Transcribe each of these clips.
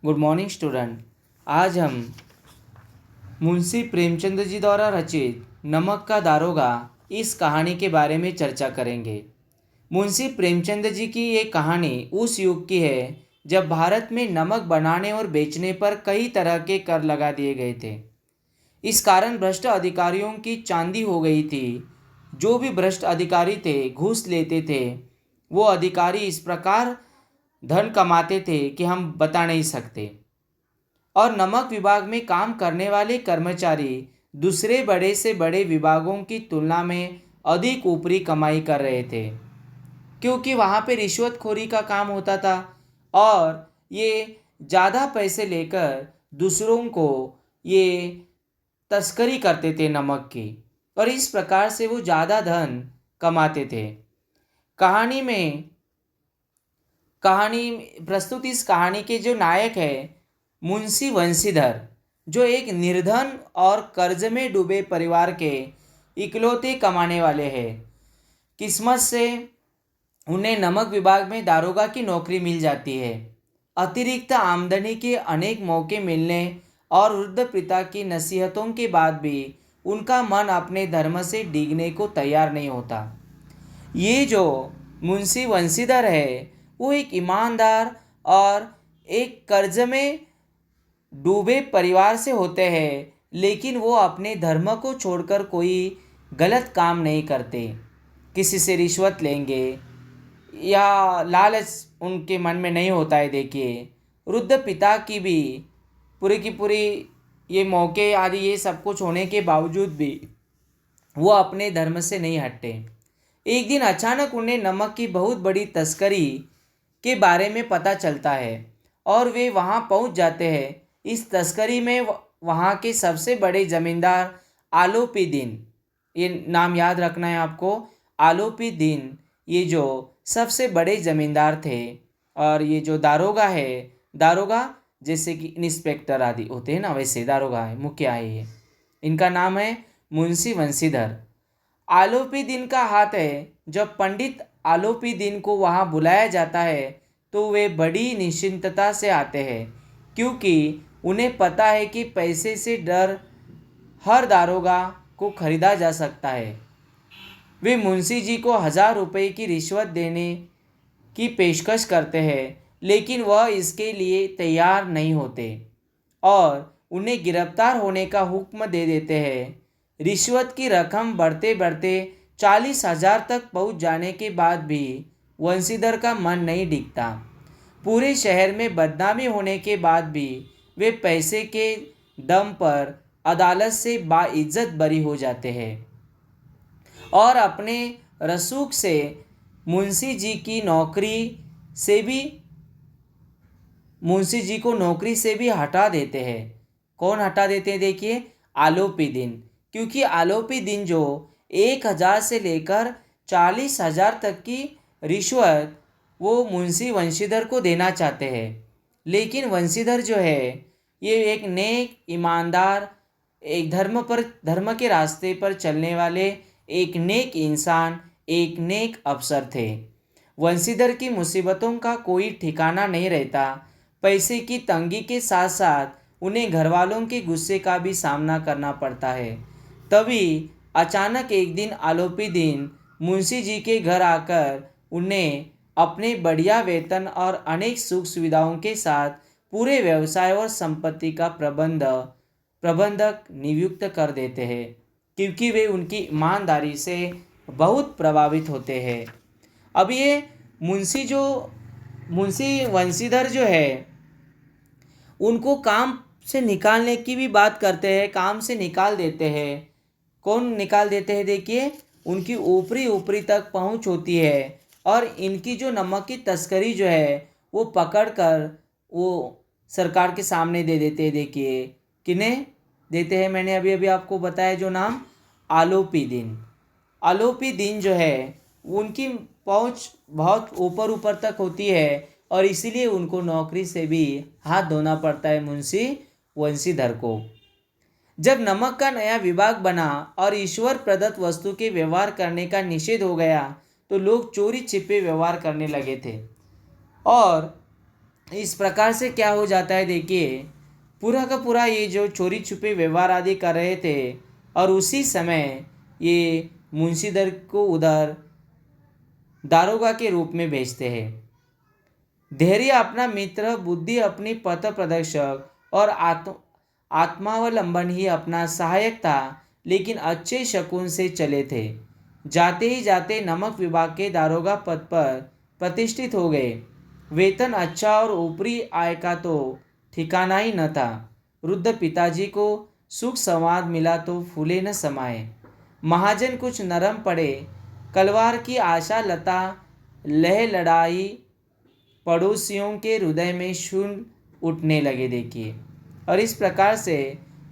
Good morning student. आज हम मुंशी प्रेमचंद जी द्वारा रचित नमक का दारोगा इस कहानी के बारे में चर्चा करेंगे। मुंशी प्रेमचंद जी की ये कहानी उस युग की है जब भारत में नमक बनाने और बेचने पर कई तरह के कर लगा दिए गए थे। इस कारण भ्रष्ट अधिकारियों की चांदी हो गई थी। जो भी भ्रष्ट अधिकारी थे, घूस लेते थे, वो अधिकारी इस प्रकार धन कमाते थे कि हम बता नहीं सकते। और नमक विभाग में काम करने वाले कर्मचारी दूसरे बड़े से बड़े विभागों की तुलना में अधिक ऊपरी कमाई कर रहे थे, क्योंकि वहाँ पे रिश्वतखोरी का काम होता था और ये ज़्यादा पैसे लेकर दूसरों को ये तस्करी करते थे नमक की, और इस प्रकार से वो ज़्यादा धन कमाते थे। कहानी प्रस्तुत इस कहानी के जो नायक है मुंशी वंशीधर, जो एक निर्धन और कर्ज में डूबे परिवार के इकलौते कमाने वाले हैं। किस्मत से उन्हें नमक विभाग में दारोगा की नौकरी मिल जाती है। अतिरिक्त आमदनी के अनेक मौके मिलने और वृद्ध पिता की नसीहतों के बाद भी उनका मन अपने धर्म से डिगने को तैयार नहीं होता। ये जो मुंशी वंशीधर है वो एक ईमानदार और एक कर्ज में डूबे परिवार से होते हैं, लेकिन वो अपने धर्म को छोड़कर कोई गलत काम नहीं करते। किसी से रिश्वत लेंगे या लालच उनके मन में नहीं होता है। देखिए, वृद्ध पिता की पूरी ये मौके आदि ये सब कुछ होने के बावजूद भी वो अपने धर्म से नहीं हटते। एक दिन अचानक उन्हें नमक की बहुत बड़ी तस्करी के बारे में पता चलता है और वे वहाँ पहुँच जाते हैं। इस तस्करी में वहाँ के सबसे बड़े जमींदार आलोपी दीन, ये नाम याद रखना है आपको, आलोपी दीन, ये जो सबसे बड़े जमींदार थे। और ये जो दारोगा है, दारोगा जैसे कि इंस्पेक्टर आदि होते हैं ना, वैसे दारोगा है, मुखिया है ये, इनका नाम है मुंशी वंशीधर। आलोपी दीन का हाथ है। जब पंडित आलोपी दीन को वहाँ बुलाया जाता है तो वे बड़ी निश्चिंतता से आते हैं, क्योंकि उन्हें पता है कि पैसे से डर हर दारोगा को खरीदा जा सकता है। वे मुंशी जी को 1000 रुपये की रिश्वत देने की पेशकश करते हैं, लेकिन वह इसके लिए तैयार नहीं होते और उन्हें गिरफ्तार होने का हुक्म दे देते हैं। रिश्वत की रकम बढ़ते बढ़ते 40,000 तक पहुंच जाने के बाद भी वंशीधर का मन नहीं डिगता। पूरे शहर में बदनामी होने के बाद भी वे पैसे के दम पर अदालत से बाइज्जत बरी हो जाते हैं और अपने रसूख से मुंशी जी को नौकरी से भी हटा देते हैं। कौन हटा देते हैं? देखिए, आलोपी दीन, क्योंकि आलोपी दीन जो 1000 से लेकर 40,000 तक की रिश्वत वो मुंशी वंशीधर को देना चाहते हैं। लेकिन वंशीधर जो है ये एक नेक, ईमानदार, एक धर्म के रास्ते पर चलने वाले एक नेक इंसान, एक नेक अफसर थे। वंशीधर की मुसीबतों का कोई ठिकाना नहीं रहता। पैसे की तंगी के साथ साथ उन्हें घरवालों के गुस्से का भी सामना करना पड़ता है। तभी अचानक एक दिन आलोपी दीन मुंशी जी के घर आकर उन्हें अपने बढ़िया वेतन और अनेक सुख सुविधाओं के साथ पूरे व्यवसाय और संपत्ति का प्रबंधक नियुक्त कर देते हैं, क्योंकि वे उनकी ईमानदारी से बहुत प्रभावित होते हैं। अब ये मुंशी वंशीधर जो है उनको काम से निकालने की भी बात करते हैं, काम से निकाल देते हैं। कौन निकाल देते हैं? देखिए, उनकी ऊपरी तक पहुंच होती है और इनकी जो नमक की तस्करी जो है वो पकड़ कर वो सरकार के सामने दे देते हैं। देखिए, किन्हें देते हैं? मैंने अभी अभी आपको बताया जो नाम, आलोपी दीन। आलोपी दीन जो है उनकी पहुंच बहुत ऊपर तक होती है और इसीलिए उनको नौकरी से भी हाथ धोना पड़ता है मुंशी वंशीधर को। जब नमक का नया विभाग बना और ईश्वर प्रदत्त वस्तु के व्यवहार करने का निषेध हो गया तो लोग चोरी छिपे व्यवहार करने लगे थे और इस प्रकार से क्या हो जाता है देखिए, पूरा का पूरा ये जो चोरी छुपे व्यवहार आदि कर रहे थे, और उसी समय ये मुंशीधर को उधर दारोगा के रूप में भेजते हैं। धैर्य अपना मित्र, बुद्धि अपनी पथ प्रदर्शक और आत्मावलंबन ही अपना सहायक था, लेकिन अच्छे शकुन से चले थे। जाते ही जाते नमक विभाग के दारोगा पद पर प्रतिष्ठित हो गए। वेतन अच्छा और ऊपरी आय का तो ठिकाना ही न था। वृद्ध पिताजी को सुख संवाद मिला तो फूले न समाये। महाजन कुछ नरम पड़े, कलवार की आशा लता लह लड़ाई पड़ोसियों के हृदय में शून्य उठने लगे देखिए। और इस प्रकार से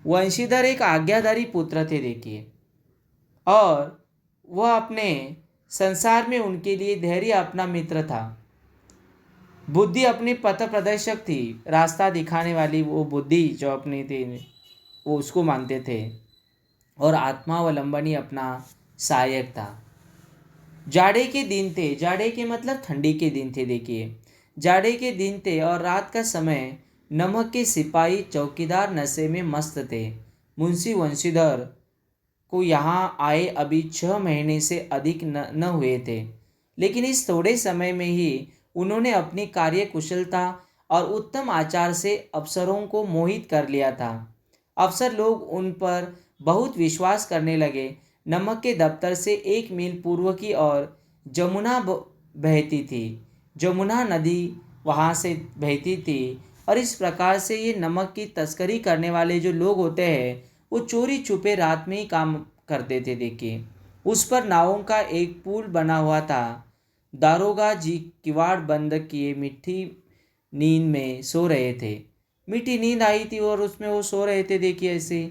वंशीधर एक आज्ञाधारी पुत्र थे देखिए, और वह अपने संसार में उनके लिए धैर्य अपना मित्र था, बुद्धि अपनी पथ प्रदर्शक थी, रास्ता दिखाने वाली वो बुद्धि जो अपनी थी वो उसको मानते थे, और आत्मावलंबन ही अपना सहायक था। जाड़े के दिन थे, जाड़े के मतलब ठंडी के दिन थे देखिए, जाड़े के दिन थे और रात का समय। नमक के सिपाही चौकीदार नशे में मस्त थे। मुंशी वंशीधर को यहाँ आए अभी 6 महीने से अधिक न हुए थे, लेकिन इस थोड़े समय में ही उन्होंने अपनी कार्य कुशलता और उत्तम आचार से अफसरों को मोहित कर लिया था। अफसर लोग उन पर बहुत विश्वास करने लगे। नमक के दफ्तर से 1 मील पूर्व की ओर जमुना बहती थी। जमुना नदी वहाँ से बहती थी, और इस प्रकार से ये नमक की तस्करी करने वाले जो लोग होते हैं वो चोरी छुपे रात में ही काम करते थे देखिए। उस पर नावों का एक पुल बना हुआ था। दारोगा जी किवाड़ बंद किए मीठी नींद में सो रहे थे। मीठी नींद आई थी और उसमें वो सो रहे थे देखिए। ऐसे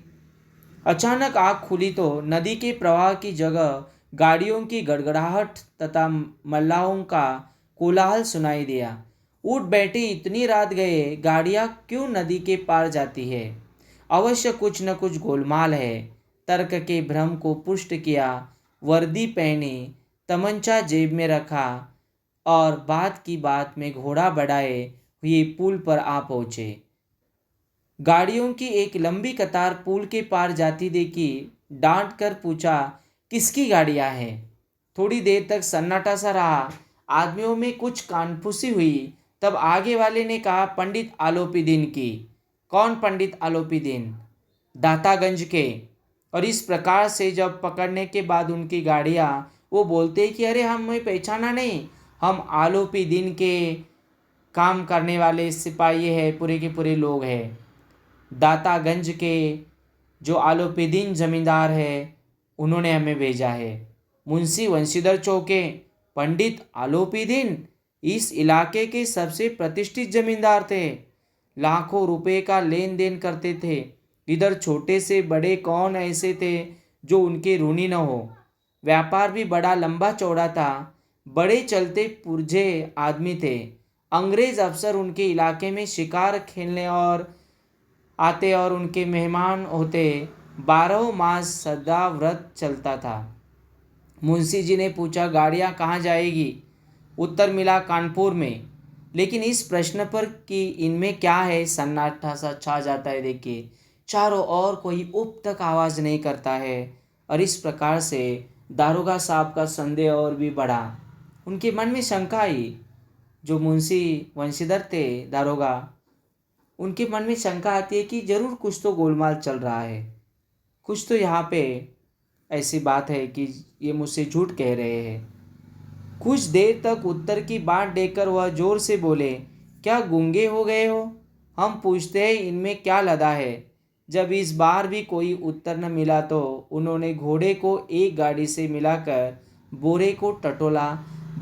अचानक आँख खुली तो नदी के प्रवाह की जगह गाड़ियों की गड़गड़ाहट तथा मल्लाहों का कोलाहल सुनाई दिया। उठ बैठे, इतनी रात गए, गाड़ियाँ क्यों नदी के पार जाती है? अवश्य कुछ न कुछ गोलमाल है। तर्क के भ्रम को पुष्ट किया, वर्दी पहनी, तमंचा जेब में रखा, और बात की बात में घोड़ा बढ़ाए हुए पुल पर आ पहुँचे। गाड़ियों की एक लंबी कतार पुल के पार जाती देखी। डांट कर पूछा, किसकी गाड़ियां हैं? थोड़ी देर तक सन्नाटा सा रहा। आदमियों में कुछ कानफूसी हुई। तब आगे वाले ने कहा, पंडित आलोपीदीन की। कौन पंडित आलोपीदीन? दातागंज के। और इस प्रकार से जब पकड़ने के बाद उनकी गाड़ियां, वो बोलते कि अरे हमें पहचाना नहीं, हम आलोपीदीन के काम करने वाले सिपाही हैं, पूरे के पूरे लोग हैं। दातागंज के जो आलोपीदीन जमींदार है उन्होंने हमें भेजा है। मुंशी वंशीधर चौके, पंडित आलोपीदीन इस इलाके के सबसे प्रतिष्ठित जमींदार थे। लाखों रुपए का लेन देन करते थे। इधर छोटे से बड़े कौन ऐसे थे जो उनके ऋणी न हो। व्यापार भी बड़ा लंबा चौड़ा था। बड़े चलते पुरजे आदमी थे। अंग्रेज अफसर उनके इलाके में शिकार खेलने और आते और उनके मेहमान होते। 12 मास सदा व्रत चलता था। मुंशी जी ने पूछा, गाड़ियाँ कहाँ जाएगी? उत्तर मिला, कानपुर में। लेकिन इस प्रश्न पर कि इनमें क्या है, सन्नाटा सा छा जाता है देखिए। चारों ओर कोई उप तक आवाज़ नहीं करता है। और इस प्रकार से दारोगा साहब का संदेह और भी बढ़ा। उनके मन में शंका आई। जो मुंशी वंशीधर थे दारोगा, उनके मन में शंका आती है कि जरूर कुछ तो गोलमाल चल रहा है। कुछ तो यहाँ पे ऐसी बात है कि ये मुझसे झूठ कह रहे हैं। कुछ देर तक उत्तर की बाट देकर वह जोर से बोले, क्या गूंगे हो गए हो? हम पूछते हैं इनमें क्या लदा है। जब इस बार भी कोई उत्तर न मिला तो उन्होंने घोड़े को एक गाड़ी से मिलाकर बोरे को टटोला।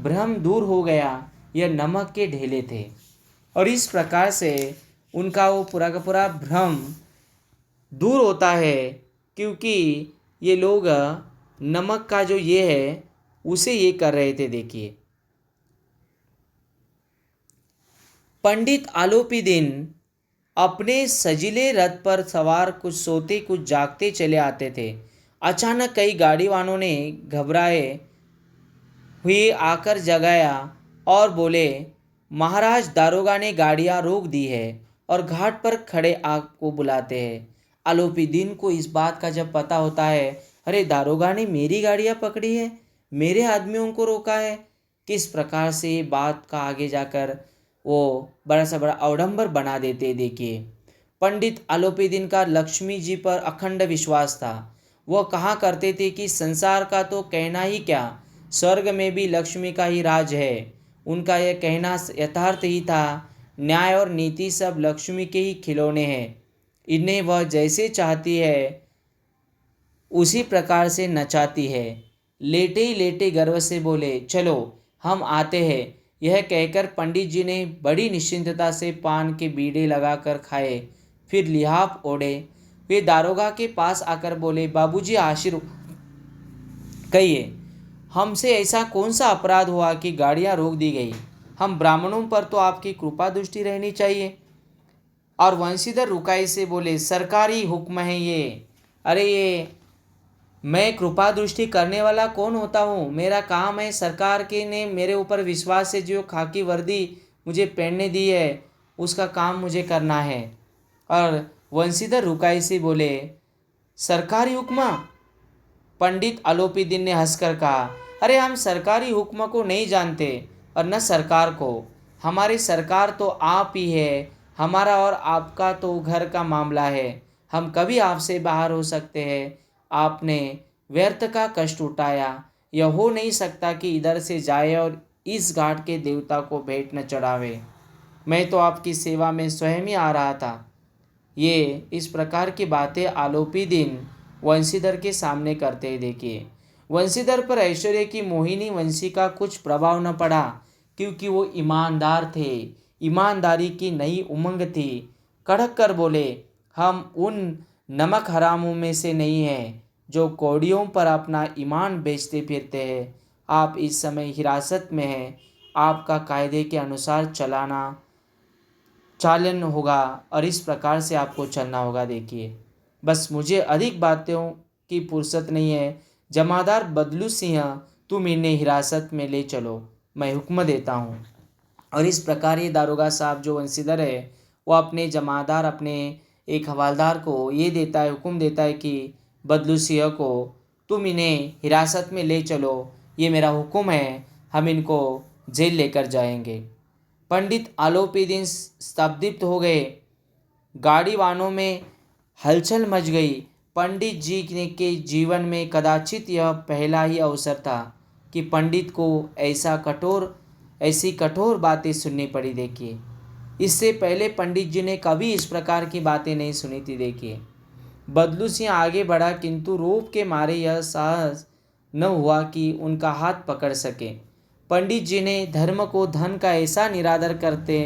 भ्रम दूर हो गया, यह नमक के ढेले थे। और इस प्रकार से उनका वो पूरा का पूरा भ्रम दूर होता है, क्योंकि ये लोग नमक का जो ये है उसे ये कर रहे थे देखिए। पंडित आलोपीदीन अपने सजीले रथ पर सवार कुछ सोते कुछ जागते चले आते थे। अचानक कई गाड़ी वालों ने घबराए हुए आकर जगाया और बोले, महाराज दारोगा ने गाड़ियां रोक दी है और घाट पर खड़े आपको बुलाते हैं। आलोपीदीन को इस बात का जब पता होता है, अरे दारोगा ने मेरी गाड़ियां पकड़ी है, मेरे आदमियों को रोका है, किस प्रकार से ये बात का आगे जाकर वो बड़ा सा बड़ा अवडंबर बना देते। देखिए, पंडित आलोपीदीन का लक्ष्मी जी पर अखंड विश्वास था। वह कहा करते थे कि संसार का तो कहना ही क्या, स्वर्ग में भी लक्ष्मी का ही राज है। उनका यह कहना यथार्थ ही था। न्याय और नीति सब लक्ष्मी के ही खिलौने हैं, इन्हें वह जैसे चाहती है उसी प्रकार से नचाती है। लेटे ही लेटे गर्व से बोले, चलो हम आते हैं। यह कहकर पंडित जी ने बड़ी निश्चिंतता से पान के बीड़े लगाकर खाए, फिर लिहाफ ओढ़े। वे दारोगा के पास आकर बोले, बाबूजी आशीर्वाद कहिए, हमसे ऐसा कौन सा अपराध हुआ कि गाड़ियां रोक दी गई? हम ब्राह्मणों पर तो आपकी कृपा दृष्टि रहनी चाहिए। और वंशीधर रुकाई से बोले, सरकारी हुक्म है ये। अरे ये मैं कृपा दृष्टि करने वाला कौन होता हूँ? मेरा काम है, सरकार के ने मेरे ऊपर विश्वास से जो खाकी वर्दी मुझे पहनने दी है उसका काम मुझे करना है। और वंशीधर रुकाई से बोले, सरकारी हुक्म? पंडित आलोपीदीन ने हंसकर कहा, अरे हम सरकारी हुक्म को नहीं जानते और न सरकार को। हमारी सरकार तो आप ही है। हमारा और आपका तो घर का मामला है। हम कभी आपसे बाहर हो सकते हैं। आपने व्यर्थ का कष्ट उठाया। यह हो नहीं सकता कि इधर से जाए और इस घाट के देवता को भेंट न चढ़ावे। मैं तो आपकी सेवा में स्वयं ही आ रहा था। ये इस प्रकार की बातें आलोपीदीन वंशीधर के सामने करते देखिए। वंशीधर पर ऐश्वर्य की मोहिनी वंशी का कुछ प्रभाव न पड़ा, क्योंकि वो ईमानदार थे। ईमानदारी की नई उमंग थी। कड़क कर बोले, हम उन नमक हरामों में से नहीं हैं जो कौड़ियों पर अपना ईमान बेचते फिरते हैं। आप इस समय हिरासत में हैं। आपका कायदे के अनुसार चालन होगा और इस प्रकार से आपको चलना होगा। देखिए, बस मुझे अधिक बातों की फुर्सत नहीं है। जमादार बदलू सिंह, तुम इन्हें हिरासत में ले चलो, मैं हुक्म देता हूँ। और इस प्रकार ये दारोगा साहब जो वंशीधर है, वो अपने जमादार, अपने एक हवालदार को ये देता है, हुक्म देता है कि बदलू सिंह को तुम इन्हें हिरासत में ले चलो, ये मेरा हुक्म है, हम इनको जेल लेकर जाएंगे। पंडित आलोपीदीन स्तब्धित हो गए। गाड़ी वानों में हलचल मच गई। पंडित जी के जीवन में कदाचित यह पहला ही अवसर था कि पंडित को ऐसी कठोर बातें सुननी पड़ी। देखिए, इससे पहले पंडित जी ने कभी इस प्रकार की बातें नहीं सुनी थी। देखिए, बदलू सिंह आगे बढ़ा, किंतु रूप के मारे यह साहस न हुआ कि उनका हाथ पकड़ सके। पंडित जी ने धर्म को धन का ऐसा निरादर करते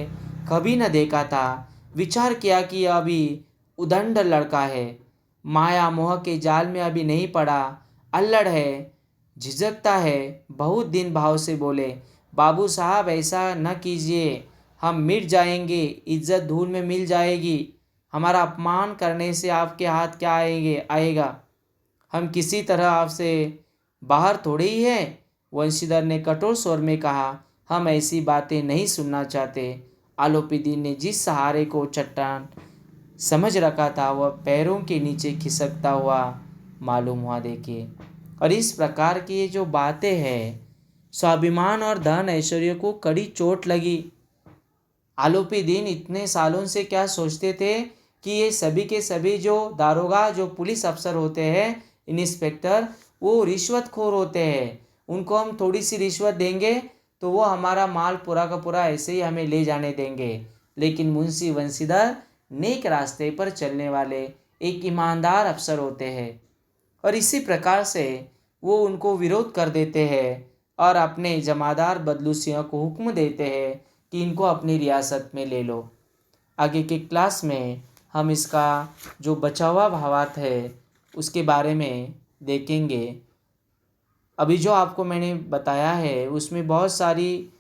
कभी न देखा था। विचार किया कि यह अभी उदंड लड़का है, माया मोह के जाल में अभी नहीं पड़ा, अल्लड़ है, झिझकता है। बहुत दिन भाव से बोले, बाबू साहब ऐसा न कीजिए, हम मिट जाएंगे, इज्जत धूल में मिल जाएगी। हमारा अपमान करने से आपके हाथ क्या आएगा? हम किसी तरह आपसे बाहर थोड़े ही हैं। वंशीधर ने कठोर स्वर में कहा, हम ऐसी बातें नहीं सुनना चाहते। आलोपीदीन ने जिस सहारे को चट्टान समझ रखा था वह पैरों के नीचे खिसकता हुआ मालूम हुआ। देखिए, और इस प्रकार की ये जो बातें हैं, स्वाभिमान और धन ऐश्वर्य को कड़ी चोट लगी। आलोपीदीन इतने सालों से क्या सोचते थे कि ये सभी के सभी जो दारोगा, जो पुलिस अफसर होते हैं, इंस्पेक्टर, वो रिश्वतखोर होते हैं। उनको हम थोड़ी सी रिश्वत देंगे तो वो हमारा माल पूरा का पूरा ऐसे ही हमें ले जाने देंगे। लेकिन मुंशी वंशीधर नेक रास्ते पर चलने वाले एक ईमानदार अफसर होते हैं, और इसी प्रकार से वो उनको विरोध कर देते हैं और अपने जमादार बदलू सिंह को हुक्म देते हैं कि इनको अपनी रियासत में ले लो। आगे के क्लास में हम इसका जो बचा हुआ भावार्थ है उसके बारे में देखेंगे। अभी जो आपको मैंने बताया है उसमें बहुत सारी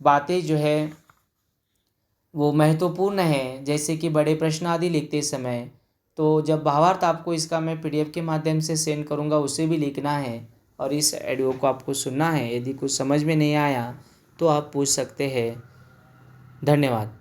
बातें जो है वो महत्वपूर्ण है, जैसे कि बड़े प्रश्न आदि लिखते समय। तो जब भावार्थ आपको इसका मैं पीडीएफ के माध्यम से सेंड करूँगा, उसे भी लिखना है और इस ऑडियो को आपको सुनना है। यदि कुछ समझ में नहीं आया तो आप पूछ सकते हैं। धन्यवाद।